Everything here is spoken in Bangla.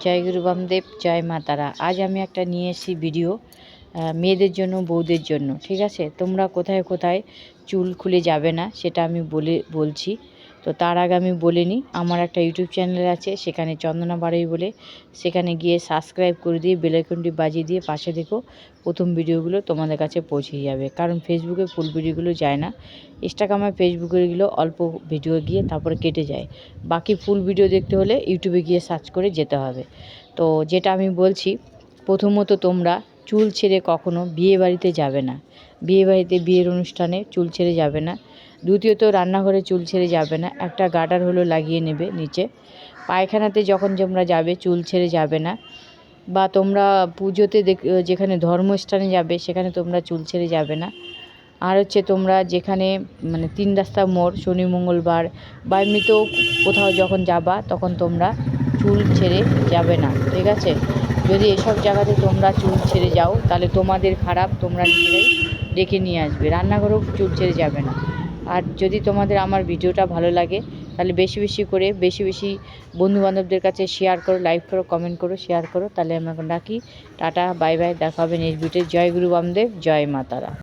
জয় গুরু বামদেব, জয় মা তারা। আজ আমি একটা নিয়ে এসেছি ভিডিও মেয়েদের জন্য, বউদের জন্য। ঠিক আছে, তোমরা কোথায় কোথায় চুল খুলে যাবে না সেটা আমি বলছি। তো তার আগে আমি বলে নিই, আমার একটা ইউটিউব চ্যানেল আছে, সেখানে চন্দনা বাড়াই বলে, সেখানে গিয়ে সাবস্ক্রাইব করে দিয়ে বেল আইকনটি বাজিয়ে দিয়ে পাশে দেখো, প্রথম ভিডিওগুলো তোমাদের কাছে পৌঁছে যাবে। কারণ ফেসবুকে ফুল ভিডিওগুলো যায় না, ইনস্টাগ্রামে ফেসবুকেরগুলো অল্প ভিডিও গিয়ে তারপরে কেটে যায়। বাকি ফুল ভিডিও দেখতে হলে ইউটিউবে গিয়ে সার্চ করে যেতে হবে। তো যেটা আমি বলছি, প্রথমত তোমরা চুল ছেড়ে কখনো বিয়ে বাড়িতে যাবে না, বিয়ে বাড়িতে বিয়ের অনুষ্ঠানে চুল ছেড়ে যাবে না। দ্বিতীয়ত রান্নাঘরে চুল ছেড়ে যাবে না, একটা গার্ডার হলো লাগিয়ে নেবে নিচে। পায়খানাতে যখন তোমরা যাবে চুল ছেড়ে যাবে না। বা তোমরা পুজোতে যেখানে ধর্মস্থানে যাবে সেখানে তোমরা চুল ছেড়ে যাবে না। আর হচ্ছে তোমরা যেখানে মানে 3 রাস্তা মোড়, শনি মঙ্গলবার বা এমনিতেও কোথাও যখন যাবা তখন তোমরা চুল ছেড়ে যাবে না। ঠিক আছে, যদি এসব জায়গাতে তোমরা চুল ছেড়ে যাও তাহলে তোমাদের খারাপ, তোমরা নিজেরাই ডেকে নিয়ে আসবে। রান্নাঘরেও চুল ছেড়ে যাবে না। আর যদি তোমাদের আমার ভিডিওটা ভালো লাগে তাহলে বেশি বেশি করে বেশি বন্ধুবান্ধবদের কাছে শেয়ার করো, লাইক করো, কমেন্ট করো, শেয়ার করো। তাহলে আমি এখন রাখি, টাটা, বাই বাই, দেখা হবে নেক্সট ভিডিওতে। জয় গুরু বামদেব, জয় মা তারা।